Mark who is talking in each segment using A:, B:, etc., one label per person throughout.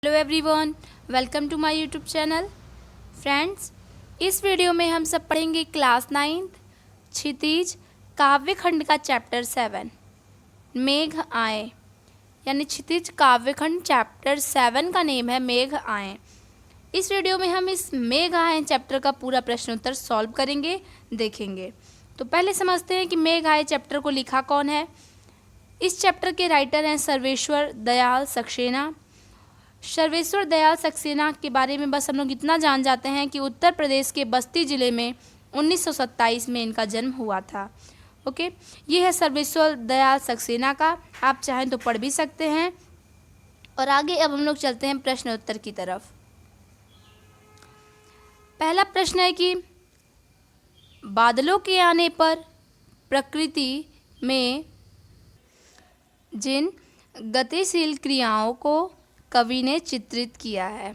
A: Hello everyone, welcome to my YouTube channel. Friends, इस video में हम सब पढ़ेंगे क्लास 9 क्षितिज काव्य खंड का चैप्टर 7 मेघ आए। यानी क्षितिज काव्य खंड चैप्टर 7 का नेम है मेघ आए। इस वीडियो में हम इस मेघ आए चैप्टर का पूरा प्रश्न उत्तर सॉल्व करेंगे, देखेंगे। तो पहले समझते हैं कि मेघ आए चैप्टर को लिखा कौन है। इस चैप्टर के राइटर हैं सर्वेश्वर दयाल सक्सेना। सर्वेश्वर दयाल सक्सेना के बारे में बस हम लोग इतना जान जाते हैं कि उत्तर प्रदेश के बस्ती ज़िले में 1927 में इनका जन्म हुआ था। ओके, ये है सर्वेश्वर दयाल सक्सेना का। आप चाहें तो पढ़ भी सकते हैं। और आगे अब हम लोग चलते हैं प्रश्न उत्तर की तरफ। पहला प्रश्न है कि बादलों के आने पर प्रकृति में जिन गतिशील क्रियाओं को कवि ने चित्रित किया है।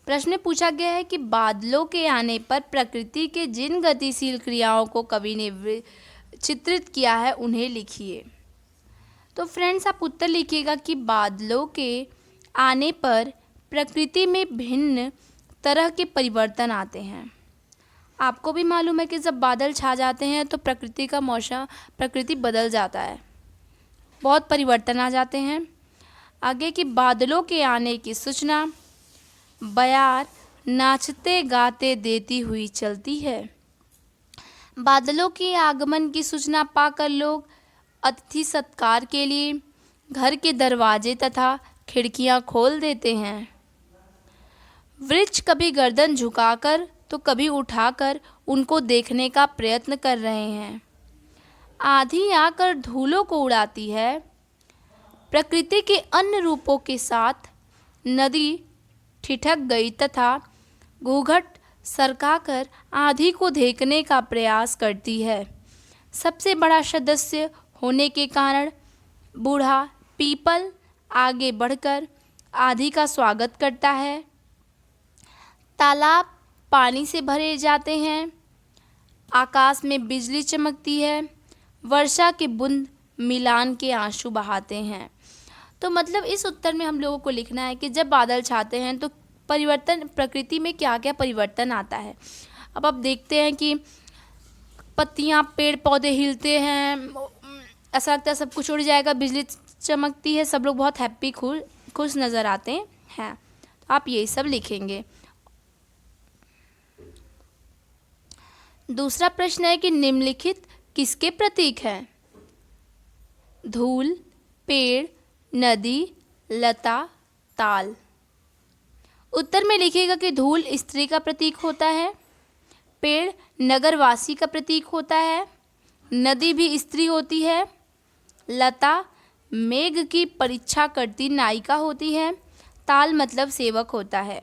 A: प्रश्न में पूछा गया है कि बादलों के आने पर प्रकृति के जिन गतिशील क्रियाओं को कवि ने चित्रित किया है उन्हें लिखिए। तो फ्रेंड्स, आप उत्तर लिखिएगा कि बादलों के आने पर प्रकृति में भिन्न तरह के परिवर्तन आते हैं। आपको भी मालूम है कि जब बादल छा जाते हैं तो प्रकृति बदल जाता है, बहुत परिवर्तन आ जाते हैं। आगे कि बादलों के आने की सूचना बयार नाचते गाते देती हुई चलती है। बादलों के आगमन की सूचना पाकर लोग अतिथि सत्कार के लिए घर के दरवाजे तथा खिड़कियां खोल देते हैं। वृक्ष कभी गर्दन झुकाकर तो कभी उठाकर उनको देखने का प्रयत्न कर रहे हैं। आंधी आकर धूलों को उड़ाती है। प्रकृति के अन्य रूपों के साथ नदी ठिठक गई तथा घूंघट सरकाकर आंधी को देखने का प्रयास करती है। सबसे बड़ा सदस्य होने के कारण बूढ़ा पीपल आगे बढ़कर आंधी का स्वागत करता है। तालाब पानी से भरे जाते हैं। आकाश में बिजली चमकती है। वर्षा के बूंद मिलान के आंसू बहाते हैं। तो मतलब इस उत्तर में हम लोगों को लिखना है कि जब बादल छाते हैं तो प्रकृति में क्या क्या परिवर्तन आता है। अब आप देखते हैं कि पत्तियां, पेड़ पौधे हिलते हैं, ऐसा लगता है सब कुछ उड़ जाएगा, बिजली चमकती है, सब लोग बहुत हैप्पी खुश नज़र आते हैं। तो आप यही सब लिखेंगे। दूसरा प्रश्न है कि निम्नलिखित किसके प्रतीक हैं। धूल, पेड़, नदी, लता, ताल। उत्तर में लिखिएगा कि धूल स्त्री का प्रतीक होता है, पेड़ नगरवासी का प्रतीक होता है, नदी भी स्त्री होती है, लता मेघ की परीक्षा करती नायिका होती है, ताल मतलब सेवक होता है।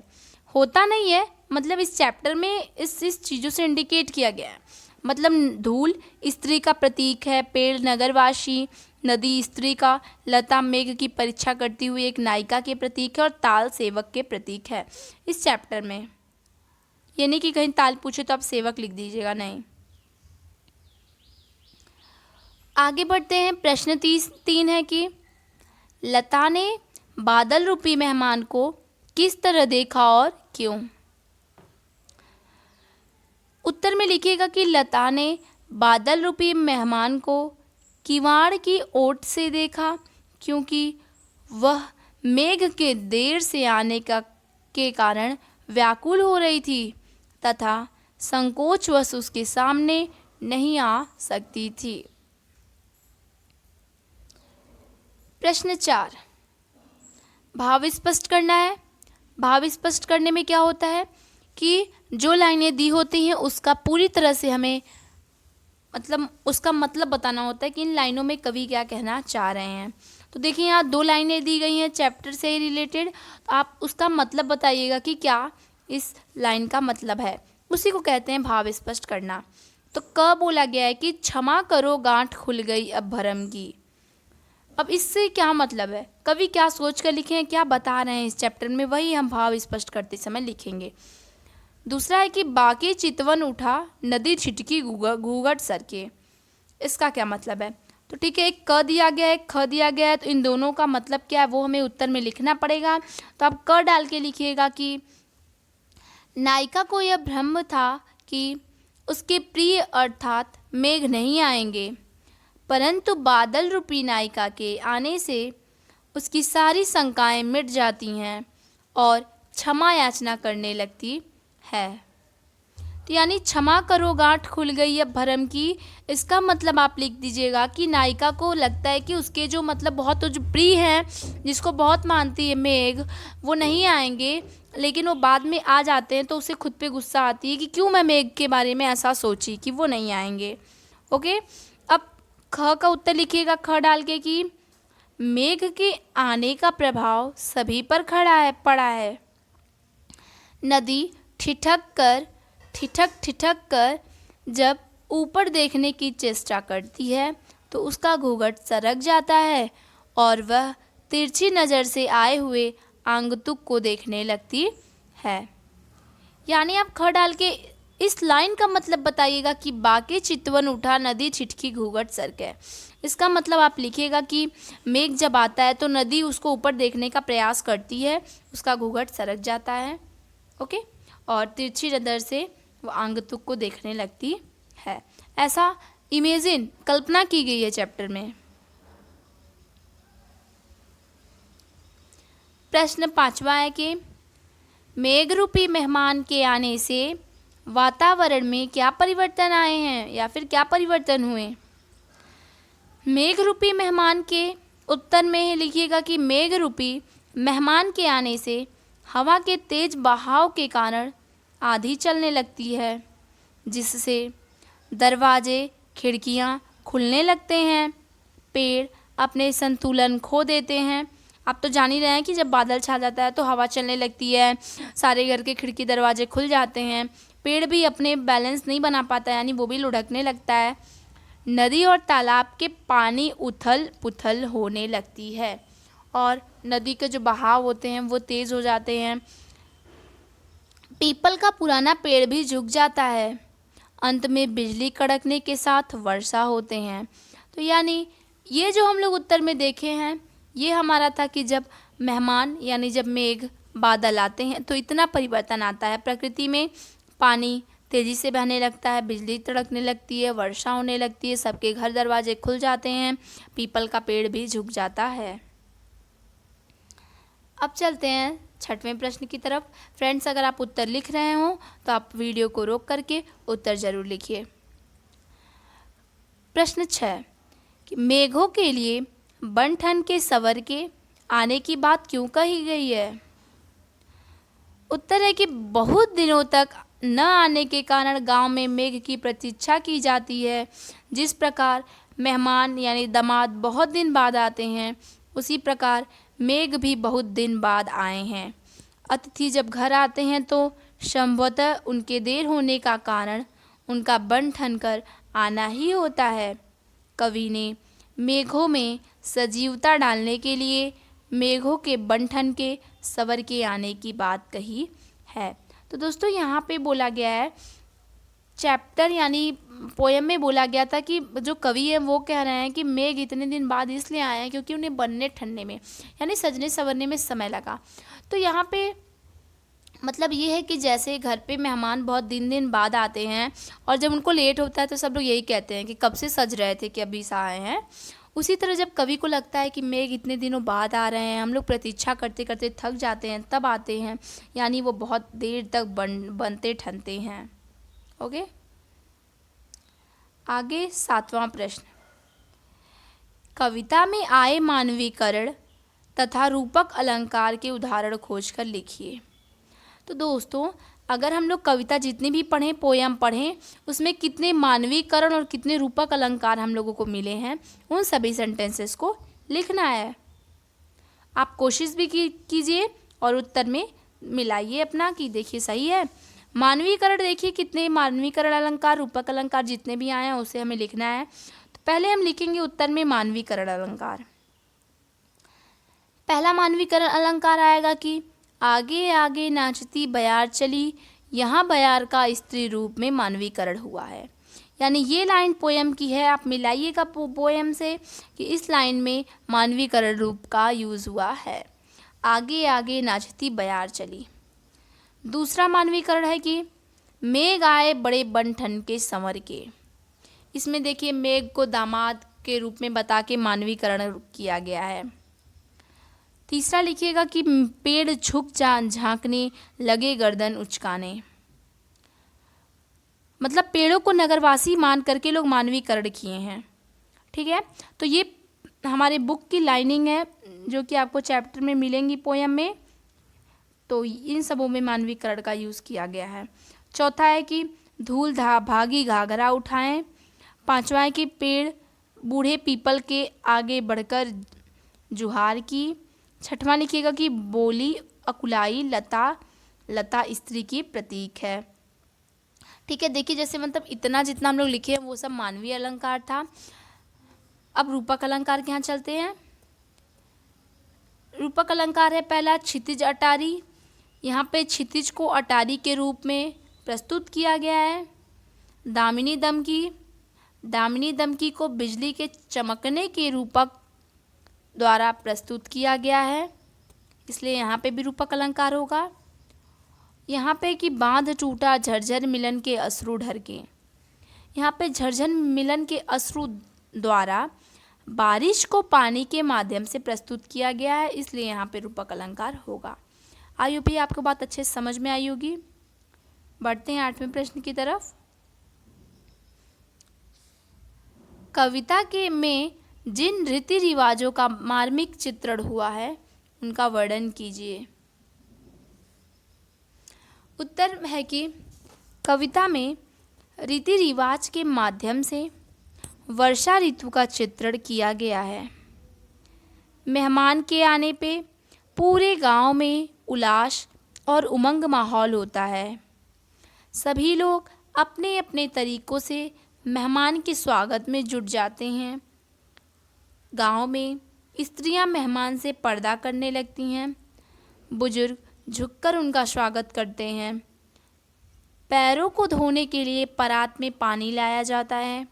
A: होता नहीं है, मतलब इस चैप्टर में इस चीज़ों से इंडिकेट किया गया है। मतलब धूल स्त्री का प्रतीक है, पेड़ नगरवासी, नदी स्त्री का, लता मेघ की परीक्षा करती हुई एक नायिका के प्रतीक है और ताल सेवक के प्रतीक है इस चैप्टर में। यानी कि कहीं ताल पूछे तो आप सेवक लिख दीजिएगा, नहीं। आगे बढ़ते हैं। प्रश्न 3 है कि लता ने बादल रूपी मेहमान को किस तरह देखा और क्यों। उत्तर में लिखिएगा कि लता ने बादल रूपी मेहमान को किवाड़ की ओट से देखा, क्योंकि वह मेघ के देर से आने के कारण व्याकुल हो रही थी तथा संकोचवश उसके सामने नहीं आ सकती थी। प्रश्न 4, भाव स्पष्ट करना है। भाव स्पष्ट करने में क्या होता है कि जो लाइनें दी होती हैं उसका पूरी तरह से हमें उसका मतलब बताना होता है कि इन लाइनों में कवि क्या कहना चाह रहे हैं। तो देखिए, यहाँ 2 लाइनें दी गई हैं चैप्टर से ही रिलेटेड, तो आप उसका मतलब बताइएगा कि क्या इस लाइन का मतलब है। उसी को कहते हैं भाव स्पष्ट करना। तो क बोला गया है कि क्षमा करो गांठ खुल गई अब भरम की। अब इससे क्या मतलब है, कवि क्या सोच कर लिखे हैं, क्या बता रहे हैं इस चैप्टर में, वही हम भाव स्पष्ट करते समय लिखेंगे। दूसरा है कि बाकी चितवन उठा नदी छिटकी घूंघट सर के। इसका क्या मतलब है। तो ठीक है, एक क दिया गया है, एक ख दिया गया है, तो इन दोनों का मतलब क्या है वो हमें उत्तर में लिखना पड़ेगा। तो आप क डाल के लिखिएगा कि नायिका को यह भ्रम था कि उसके प्रिय अर्थात मेघ नहीं आएंगे, परंतु बादल रूपी नायिका के आने से उसकी सारी शंकाएं मिट जाती हैं और क्षमा याचना करने लगती है। तो यानी क्षमा करो गांठ खुल गई अब भरम की, इसका मतलब आप लिख दीजिएगा कि नायिका को लगता है कि उसके जो मतलब बहुत जो प्रिय हैं, जिसको बहुत मानती है मेघ, वो नहीं आएंगे, लेकिन वो बाद में आ जाते हैं तो उसे खुद पे गुस्सा आती है कि क्यों मैं मेघ के बारे में ऐसा सोची कि वो नहीं आएंगे। ओके, अब ख का उत्तर लिखिएगा ख डाल के कि मेघ के आने का प्रभाव सभी पर पड़ा है। नदी ठिठक ठिठक कर जब ऊपर देखने की चेष्टा करती है तो उसका घूंघट सरक जाता है और वह तिरछी नज़र से आए हुए आगंतुक को देखने लगती है। यानी आप ख डाल के इस लाइन का मतलब बताइएगा कि बाके चितवन उठा नदी छिटकी घूंघट सरके। इसका मतलब आप लिखिएगा कि मेघ जब आता है तो नदी उसको ऊपर देखने का प्रयास करती है, उसका घूंघट सरक जाता है। ओके, और तिरछी नज़र से वो आगंतुक को देखने लगती है। ऐसा इमेजिन कल्पना की गई है चैप्टर में। प्रश्न 5वां है कि मेघ रूपी मेहमान के आने से वातावरण में क्या परिवर्तन आए हैं या फिर क्या परिवर्तन हुए। मेघ रूपी मेहमान के उत्तर में लिखिएगा कि मेघ रूपी मेहमान के आने से हवा के तेज बहाव के कारण आंधी चलने लगती है, जिससे दरवाजे खिड़कियां खुलने लगते हैं, पेड़ अपने संतुलन खो देते हैं। आप तो जान ही रहे हैं कि जब बादल छा जाता है तो हवा चलने लगती है, सारे घर के खिड़की दरवाजे खुल जाते हैं, पेड़ भी अपने बैलेंस नहीं बना पाता, यानी वो भी लुढ़कने लगता है। नदी और तालाब के पानी उथल पुथल होने लगती है और नदी के जो बहाव होते हैं वो तेज़ हो जाते हैं। पीपल का पुराना पेड़ भी झुक जाता है। अंत में बिजली कड़कने के साथ वर्षा होते हैं। तो यानी ये जो हम लोग उत्तर में देखे हैं ये हमारा था कि जब मेहमान यानी जब मेघ बादल आते हैं तो इतना परिवर्तन आता है प्रकृति में, पानी तेज़ी से बहने लगता है, बिजली तड़कने लगती है, वर्षा होने लगती है, सबके घर दरवाजे खुल जाते हैं, पीपल का पेड़ भी झुक जाता है। अब चलते हैं 6वें प्रश्न की तरफ। फ्रेंड्स, अगर आप उत्तर लिख रहे हो तो आप वीडियो को रोक करके उत्तर ज़रूर लिखिए। प्रश्न 6 कि मेघों के लिए बन ठन के सवर के आने की बात क्यों कही गई है। उत्तर है कि बहुत दिनों तक न आने के कारण गांव में मेघ की प्रतीक्षा की जाती है। जिस प्रकार मेहमान यानी दामाद बहुत दिन बाद आते हैं, उसी प्रकार मेघ भी बहुत दिन बाद आए हैं। अतिथि जब घर आते हैं तो संभवतः उनके देर होने का कारण उनका बन ठन कर आना ही होता है। कवि ने मेघों में सजीवता डालने के लिए मेघों के बन ठन के सवर के आने की बात कही है। तो दोस्तों यहाँ पे बोला गया है, चैप्टर यानी पोयम में बोला गया था कि जो कवि है वो कह रहे हैं कि मेघ इतने दिन बाद इसलिए आए हैं क्योंकि उन्हें बनने ठनने में यानी सजने संवरने में समय लगा। तो यहाँ पे मतलब ये है कि जैसे घर पे मेहमान बहुत दिन बाद आते हैं और जब उनको लेट होता है तो सब लोग यही कहते हैं कि कब से सज रहे थे कि अभी से आए हैं। उसी तरह जब कवि को लगता है कि मेघ इतने दिनों बाद आ रहे हैं, हम लोग प्रतीक्षा करते करते थक जाते हैं, तब आते हैं, यानी वो बहुत देर तक बनते ठनते हैं। ओके, आगे 7वां प्रश्न, कविता में आए मानवीकरण तथा रूपक अलंकार के उदाहरण खोजकर लिखिए। तो दोस्तों, अगर हम लोग कविता जितनी भी पढ़ें, पोयम पढ़ें, उसमें कितने मानवीकरण और कितने रूपक अलंकार हम लोगों को मिले हैं, उन सभी सेंटेंसेस को लिखना है। आप कोशिश भी कीजिए और उत्तर में मिलाइए अपना कि देखिए सही है। मानवीकरण देखिए कितने मानवीकरण अलंकार, रूपक अलंकार जितने भी आए हैं उसे हमें लिखना है। तो पहले हम लिखेंगे उत्तर में मानवीकरण अलंकार। पहला मानवीकरण अलंकार आएगा कि आगे आगे नाचती बयार चली, यहाँ बयार का स्त्री रूप में मानवीकरण हुआ है। यानी ये लाइन पोयम की है, आप मिलाइएगा पोयम से कि इस लाइन में मानवीकरण रूप का यूज़ हुआ है। आगे आगे नाचती बयार चली। दूसरा मानवीकरण है कि मेघ आए बड़े बन-ठन के संवर के। इसमें देखिए मेघ को दामाद के रूप में बता के मानवीकरण किया गया है। तीसरा लिखिएगा कि पेड़ झुक झांकने लगे गर्दन उचकाने। मतलब पेड़ों को नगरवासी मान करके लोग मानवीकरण किए हैं। ठीक है, तो ये हमारे बुक की लाइनिंग है जो कि आपको चैप्टर में मिलेंगी पोयम में। तो इन सबों में मानवीकरण का यूज़ किया गया है। चौथा है कि धूल भागी घाघरा उठाएं। पांचवा है कि पेड़ बूढ़े पीपल के आगे बढ़कर जुहार की। छठवां लिखिएगा कि बोली अकुलाई लता स्त्री की प्रतीक है। ठीक है, देखिए जैसे मतलब इतना जितना हम लोग लिखे हैं वो सब मानवीय अलंकार था। अब रूपक अलंकार के यहाँ चलते हैं। रूपक अलंकार है पहला क्षितिज अटारी। यहाँ पे क्षितिज को अटारी के रूप में प्रस्तुत किया गया है। दामिनी दमकी को बिजली के चमकने के रूपक द्वारा प्रस्तुत किया गया है, इसलिए यहाँ पे भी रूपक अलंकार होगा। यहाँ पे कि बांध टूटा झरझर मिलन के अश्रु ढर के। यहाँ पे झरझर मिलन के अश्रु द्वारा बारिश को पानी के माध्यम से प्रस्तुत किया गया है, इसलिए यहाँ पे रूपक अलंकार होगा। आई होप आपको बात अच्छे से समझ में आई होगी। बढ़ते हैं 8वें प्रश्न की तरफ। कविता के में जिन रीति रिवाजों का मार्मिक चित्रण हुआ है उनका वर्णन कीजिए। उत्तर है कि कविता में रीति रिवाज के माध्यम से वर्षा ऋतु का चित्रण किया गया है। मेहमान के आने पे पूरे गांव में उल्लास और उमंग माहौल होता है। सभी लोग अपने अपने तरीकों से मेहमान के स्वागत में जुट जाते हैं। गांव में स्त्रियां मेहमान से पर्दा करने लगती हैं। बुजुर्ग झुककर उनका स्वागत करते हैं। पैरों को धोने के लिए परात में पानी लाया जाता है।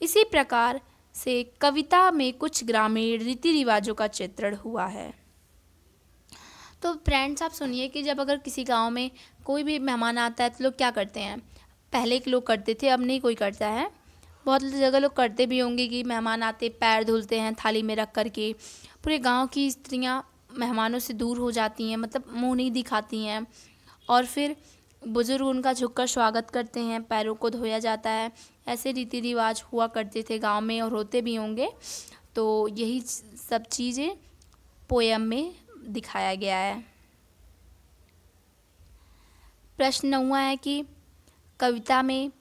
A: इसी प्रकार से कविता में कुछ ग्रामीण रीति रिवाजों का चित्रण हुआ है। तो फ्रेंड्स आप सुनिए कि जब अगर किसी गांव में कोई भी मेहमान आता है तो लोग क्या करते हैं। पहले के लोग करते थे, अब नहीं कोई करता है। बहुत जगह लोग करते भी होंगे कि मेहमान आते पैर धुलते हैं थाली में रख करके। पूरे गांव की स्त्रियां मेहमानों से दूर हो जाती हैं, मतलब मुंह नहीं दिखाती हैं। और फिर बुजुर्ग उनका झुककर स्वागत करते हैं, पैरों को धोया जाता है। ऐसे रीति रिवाज हुआ करते थे गांव में और होते भी होंगे। तो यही सब चीज़ें पोयम में दिखाया गया है। प्रश्न 9वां है कि कविता में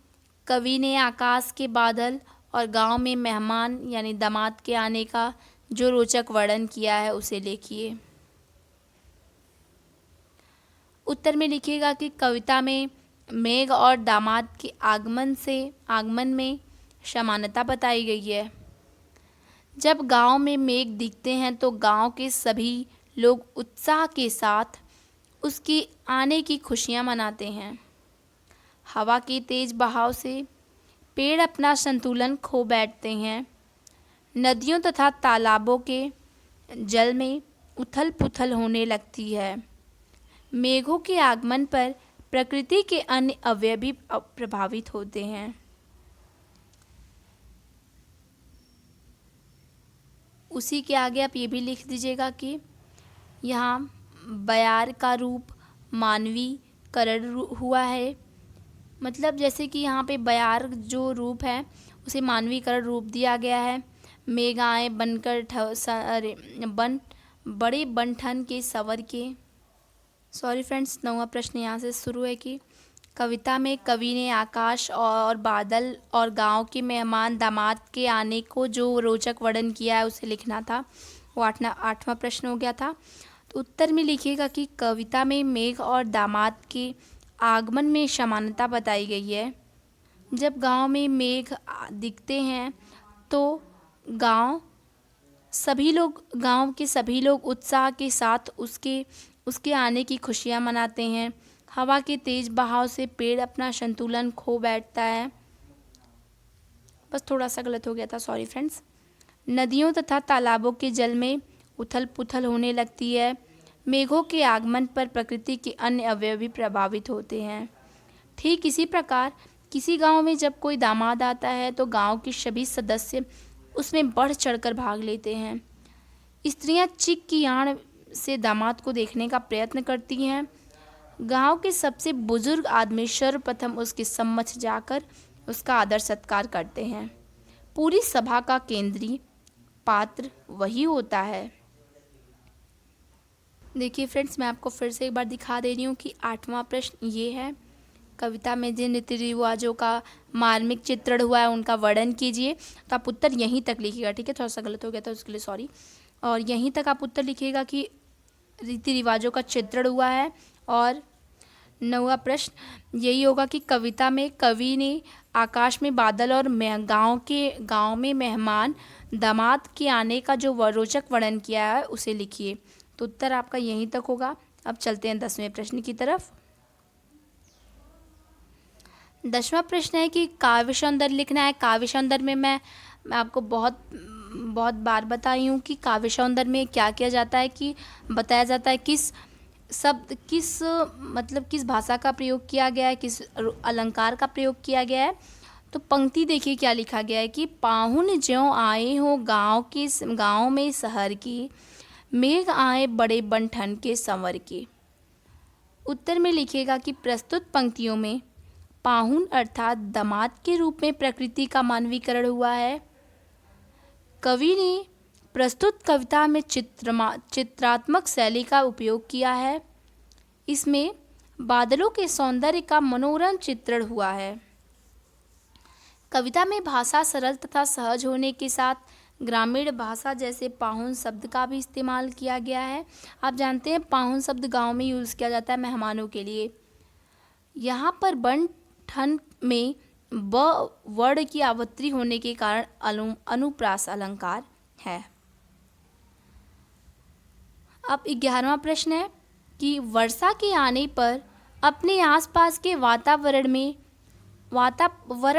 A: कवि ने आकाश के बादल और गांव में मेहमान यानी दामाद के आने का जो रोचक वर्णन किया है उसे लिखिए। उत्तर में लिखिएगा कि कविता में मेघ और दामाद के आगमन में समानता बताई गई है। जब गांव में मेघ दिखते हैं तो गांव के सभी लोग उत्साह के साथ उसके आने की खुशियां मनाते हैं। हवा के तेज बहाव से पेड़ अपना संतुलन खो बैठते हैं। नदियों तथा तालाबों के जल में उथल पुथल होने लगती है। मेघों के आगमन पर प्रकृति के अन्य अवयव भी प्रभावित होते हैं। उसी के आगे आप ये भी लिख दीजिएगा कि यहाँ बयार का रूप मानवीकरण हुआ है। मतलब जैसे कि यहाँ पे बयार जो रूप है उसे मानवीकरण रूप दिया गया है। मेघ आए बड़े बनठन के सवर के। सॉरी फ्रेंड्स, 9वां प्रश्न यहाँ से शुरू है कि कविता में कवि ने आकाश और बादल और गांव के मेहमान दामाद के आने को जो रोचक वर्णन किया है उसे लिखना था। वो 8वां प्रश्न हो गया था। तो उत्तर में लिखिएगा कि कविता में मेघ और दामाद के आगमन में समानता बताई गई है। जब गांव में मेघ दिखते हैं तो गांव के सभी लोग उत्साह के साथ उसके आने की खुशियां मनाते हैं। हवा के तेज बहाव से पेड़ अपना संतुलन खो बैठता है। बस थोड़ा सा गलत हो गया था, सॉरी फ्रेंड्स। नदियों तथा तालाबों के जल में उथल पुथल होने लगती है। मेघों के आगमन पर प्रकृति के अन्य अवयव भी प्रभावित होते हैं। ठीक इसी प्रकार किसी गांव में जब कोई दामाद आता है तो गांव के सभी सदस्य उसमें बढ़ चढ़कर भाग लेते हैं। स्त्रियां चिक की आड़ से दामाद को देखने का प्रयत्न करती हैं। गांव के सबसे बुजुर्ग आदमी सर्वप्रथम उसके सम्मुख जाकर उसका आदर सत्कार करते हैं। पूरी सभा का केंद्रीय पात्र वही होता है। देखिए फ्रेंड्स, मैं आपको फिर से एक बार दिखा दे रही हूँ कि 8वां प्रश्न ये है, कविता में जिन रीति रिवाजों का मार्मिक चित्रण हुआ है उनका वर्णन कीजिए। तो आप उत्तर यहीं तक लिखिएगा, ठीक है, थोड़ा सा गलत हो गया था उसके लिए सॉरी। और यहीं तक आप उत्तर लिखिएगा कि रीति रिवाजों का चित्रण हुआ है। और 9वां प्रश्न यही होगा कि कविता में कवि ने आकाश में बादल और गांव में मेहमान दामाद के आने का जो रोचक वर्णन किया है उसे लिखिए। तो उत्तर आपका यहीं तक होगा। अब चलते हैं 10वें प्रश्न की तरफ। 10वां प्रश्न है कि काव्य सौंदर्य लिखना है। काव्य सौंदर्य में मैं आपको बहुत बार बताई हूँ कि काव्य सौंदर्य में क्या किया जाता है, कि बताया जाता है किस शब्द किस भाषा का प्रयोग किया गया है, किस अलंकार का प्रयोग किया गया है। तो पंक्ति देखिए क्या लिखा गया है कि पाहुन ज्यों आए हो गाँव में शहर की, मेघ आए बड़े बन-ठन के संवर के। उत्तर में लिखिएगा कि प्रस्तुत पंक्तियों में पाहुन अर्थात दामाद के रूप में प्रकृति का मानवीकरण हुआ है। कवि ने प्रस्तुत कविता में चित्रात्मक शैली का उपयोग किया है। इसमें बादलों के सौंदर्य का मनोरम चित्रण हुआ है। कविता में भाषा सरल तथा सहज होने के साथ ग्रामीण भाषा जैसे पाहुन शब्द का भी इस्तेमाल किया गया है। आप जानते हैं पाहुन शब्द गांव में यूज़ किया जाता है मेहमानों के लिए। यहाँ पर बन ठन में ब वर्ण की आवृत्ति होने के कारण अनुप्रास अलंकार है। अब 11वां प्रश्न है कि वर्षा के आने पर अपने आसपास के वातावरण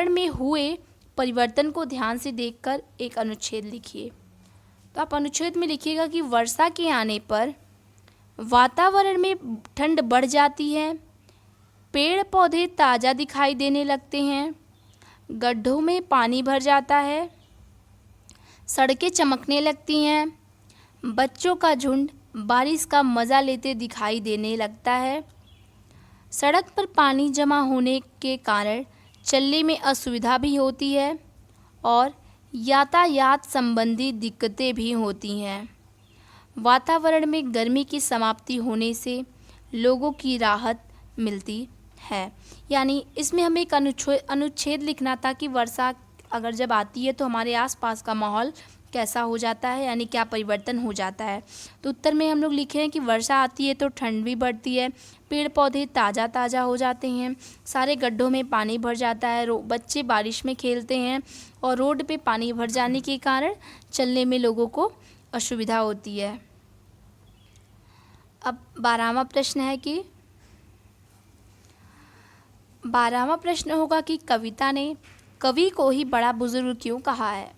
A: में हुए परिवर्तन को ध्यान से देखकर एक अनुच्छेद लिखिए। तो आप अनुच्छेद में लिखिएगा कि वर्षा के आने पर वातावरण में ठंड बढ़ जाती है, पेड़ पौधे ताज़ा दिखाई देने लगते हैं, गड्ढों में पानी भर जाता है, सड़कें चमकने लगती हैं, बच्चों का झुंड बारिश का मज़ा लेते दिखाई देने लगता है, सड़क पर पानी जमा होने के कारण चलने में असुविधा भी होती है और यातायात संबंधी दिक्कतें भी होती हैं। वातावरण में गर्मी की समाप्ति होने से लोगों की राहत मिलती है। यानी इसमें हमें एक अनुच्छेद लिखना था कि वर्षा अगर जब आती है तो हमारे आसपास का माहौल कैसा हो जाता है, यानी क्या परिवर्तन हो जाता है। तो उत्तर में हम लोग लिखे हैं कि वर्षा आती है तो ठंड भी बढ़ती है, पेड़ पौधे ताज़ा हो जाते हैं, सारे गड्ढों में पानी भर जाता है, बच्चे बारिश में खेलते हैं और रोड पे पानी भर जाने के कारण चलने में लोगों को असुविधा होती है। अब 12वां प्रश्न है कि 12वां प्रश्न होगा कि कविता ने कवि को ही बड़ा बुजुर्ग क्यों कहा है।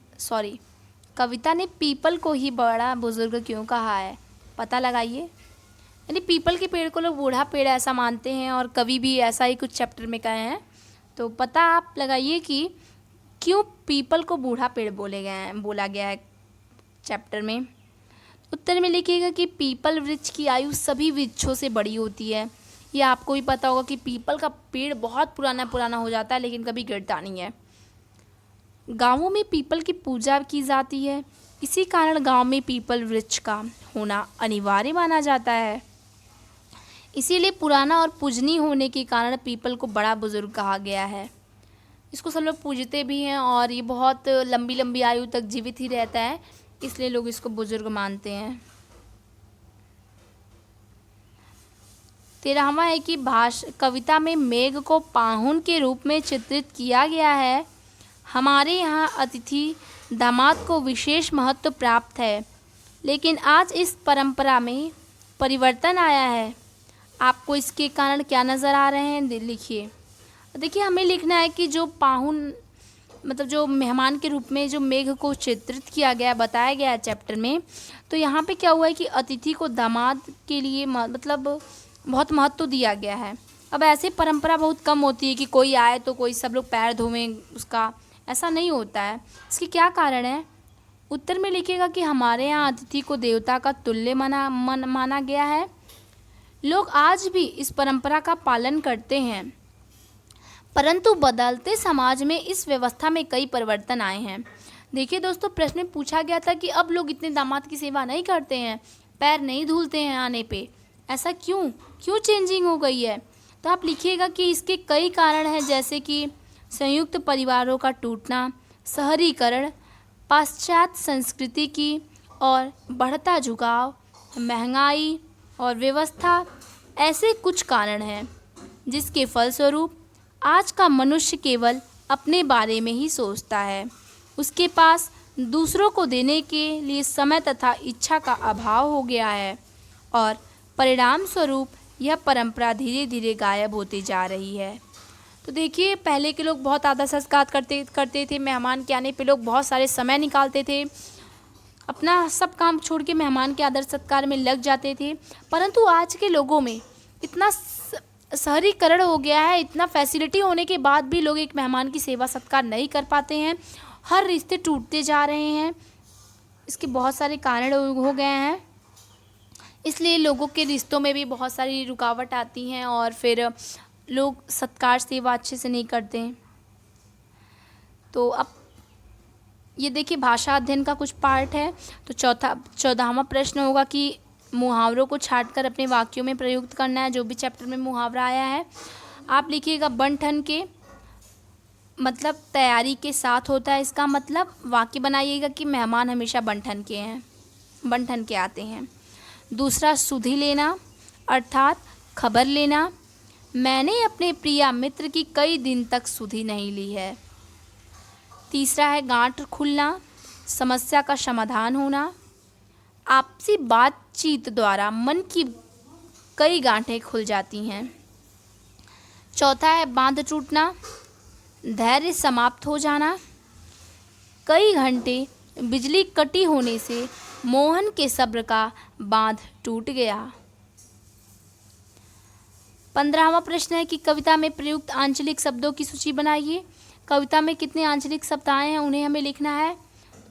A: कविता ने पीपल को ही बड़ा बुजुर्ग क्यों कहा है, पता लगाइए। यानी पीपल के पेड़ को लोग बूढ़ा पेड़ ऐसा मानते हैं और कवि भी ऐसा ही कुछ चैप्टर में कहे हैं। तो पता आप लगाइए कि क्यों पीपल को बूढ़ा पेड़ बोला गया है चैप्टर में। उत्तर में लिखिएगा कि पीपल वृक्ष की आयु सभी वृक्षों से बड़ी होती है। ये आपको भी पता होगा कि पीपल का पेड़ बहुत पुराना हो जाता है लेकिन कभी गिरता नहीं है। गांवों में पीपल की पूजा की जाती है, इसी कारण गांव में पीपल वृक्ष का होना अनिवार्य माना जाता है। इसीलिए पुराना और पूजनीय होने के कारण पीपल को बड़ा बुजुर्ग कहा गया है। इसको सब लोग पूजते भी हैं और ये बहुत लंबी आयु तक जीवित ही रहता है, इसलिए लोग इसको बुजुर्ग मानते हैं। 13वां है कि कविता में मेघ को पाहुन के रूप में चित्रित किया गया है। हमारे यहाँ अतिथि दामाद को विशेष महत्व प्राप्त है, लेकिन आज इस परंपरा में परिवर्तन आया है। आपको इसके कारण क्या नज़र आ रहे हैं लिखिए। देखिए हमें लिखना है कि जो पाहुन मतलब जो मेहमान के रूप में जो मेघ को चित्रित किया गया, बताया गया है चैप्टर में, तो यहाँ पे क्या हुआ है कि अतिथि को दामाद के लिए मतलब बहुत महत्व दिया गया है। अब ऐसे परंपरा बहुत कम होती है कि कोई आए तो कोई सब लोग पैर धोवें उसका, ऐसा नहीं होता है। इसके क्या कारण है? उत्तर में लिखिएगा कि हमारे यहाँ अतिथि को देवता का तुल्य माना गया है। लोग आज भी इस परंपरा का पालन करते हैं, परंतु बदलते समाज में इस व्यवस्था में कई परिवर्तन आए हैं। देखिए दोस्तों, प्रश्न में पूछा गया था कि अब लोग इतने दामाद की सेवा नहीं करते हैं, पैर नहीं धुलते हैं आने पे, ऐसा क्यों चेंजिंग हो गई है? तो आप लिखिएगा कि इसके कई कारण हैं, जैसे कि संयुक्त परिवारों का टूटना, शहरीकरण, पाश्चात्य संस्कृति की और बढ़ता झुकाव, महंगाई और व्यवस्था, ऐसे कुछ कारण हैं जिसके फलस्वरूप आज का मनुष्य केवल अपने बारे में ही सोचता है। उसके पास दूसरों को देने के लिए समय तथा इच्छा का अभाव हो गया है और परिणाम स्वरूप यह परंपरा धीरे धीरे गायब होती जा रही है। तो देखिए, पहले के लोग बहुत आदर सत्कार करते थे, मेहमान के आने पे लोग बहुत सारे समय निकालते थे, अपना सब काम छोड़ के मेहमान के आदर सत्कार में लग जाते थे। परंतु आज के लोगों में इतना शहरीकरण हो गया है, इतना फैसिलिटी होने के बाद भी लोग एक मेहमान की सेवा सत्कार नहीं कर पाते हैं। हर रिश्ते टूटते जा रहे हैं। इसके बहुत सारे कारण हो गए हैं, इसलिए लोगों के रिश्तों में भी बहुत सारी रुकावट आती हैं और फिर लोग सत्कार सेवा अच्छे से नहीं करते हैं। तो अब ये देखिए, भाषा अध्ययन का कुछ पार्ट है। तो 14वां प्रश्न होगा कि मुहावरों को छांटकर अपने वाक्यों में प्रयुक्त करना है। जो भी चैप्टर में मुहावरा आया है आप लिखिएगा। बन ठन के मतलब तैयारी के साथ होता है, इसका मतलब वाक्य बनाइएगा कि मेहमान हमेशा बन ठन के आते हैं। दूसरा, सुधि लेना अर्थात खबर लेना। मैंने अपने प्रिय मित्र की कई दिन तक सुधि नहीं ली है। तीसरा है गांठ खुलना, समस्या का समाधान होना। आपसी बातचीत द्वारा मन की कई गांठें खुल जाती हैं। चौथा है बांध टूटना, धैर्य समाप्त हो जाना। कई घंटे बिजली कटी होने से मोहन के सब्र का बांध टूट गया। 15वां प्रश्न है कि कविता में प्रयुक्त आंचलिक शब्दों की सूची बनाइए। कविता में कितने आंचलिक शब्द आए हैं उन्हें हमें लिखना है।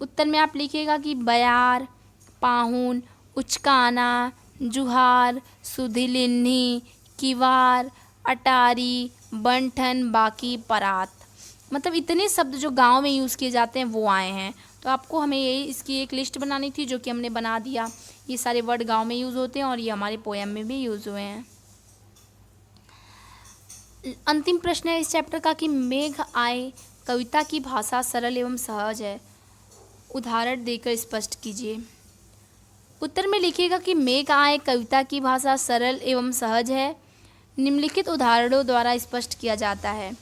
A: उत्तर में आप लिखिएगा कि बयार, पाहुन, उचकाना, जुहार, सुधिलिन्ही, किवार, अटारी, बंठन, बाकी, परात। मतलब इतने शब्द जो गांव में यूज़ किए जाते हैं वो आए हैं। तो आपको हमें यही इसकी एक लिस्ट बनानी थी, जो कि हमने बना दिया। ये सारे वर्ड गांव में यूज़ होते हैं और ये हमारे पोएम में भी यूज़ हुए हैं। अंतिम प्रश्न है इस चैप्टर का कि मेघ आए कविता की भाषा सरल एवं सहज है, उदाहरण देकर स्पष्ट कीजिए। उत्तर में लिखिएगा कि मेघ आए कविता की भाषा सरल एवं सहज है, निम्नलिखित उदाहरणों द्वारा स्पष्ट किया जाता है।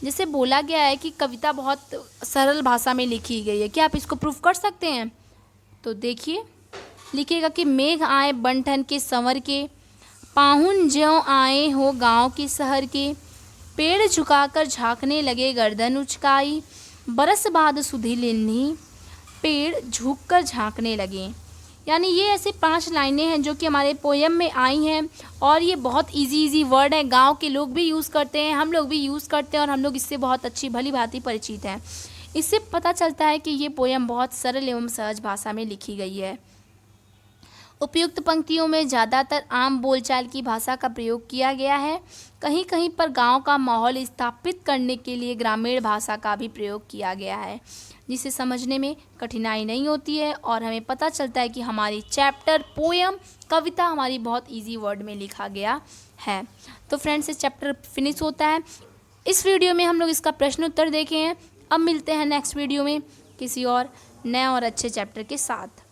A: जैसे बोला गया है कि कविता बहुत सरल भाषा में लिखी गई है, क्या आप इसको प्रूफ कर सकते हैं? तो देखिए, लिखिएगा कि मेघ आए बंठन के संवर के, पाहुन ज्यों आए हो गांव के शहर के, पेड़ झुकाकर झांकने लगे गर्दन उचकाई, बरस बाद सुधि लिन्ही, पेड़ झुककर झांकने लगे। यानी ये ऐसे 5 लाइनें हैं जो कि हमारे पोएम में आई हैं और ये बहुत इजी वर्ड है। गांव के लोग भी यूज़ करते हैं, हम लोग भी यूज़ करते हैं और हम लोग इससे बहुत अच्छी भली भांति परिचित हैं। इससे पता चलता है कि ये पोएम बहुत सरल एवं सहज भाषा में लिखी गई है। उपयुक्त पंक्तियों में ज़्यादातर आम बोलचाल की भाषा का प्रयोग किया गया है। कहीं कहीं पर गांव का माहौल स्थापित करने के लिए ग्रामीण भाषा का भी प्रयोग किया गया है, जिसे समझने में कठिनाई नहीं होती है और हमें पता चलता है कि हमारी चैप्टर पोएम कविता हमारी बहुत इजी वर्ड में लिखा गया है। तो फ्रेंड्स, इस चैप्टर फिनिश होता है। इस वीडियो में हम लोग इसका प्रश्न उत्तर देखे हैं। अब मिलते हैं नेक्स्ट वीडियो में किसी और नए और अच्छे चैप्टर के साथ।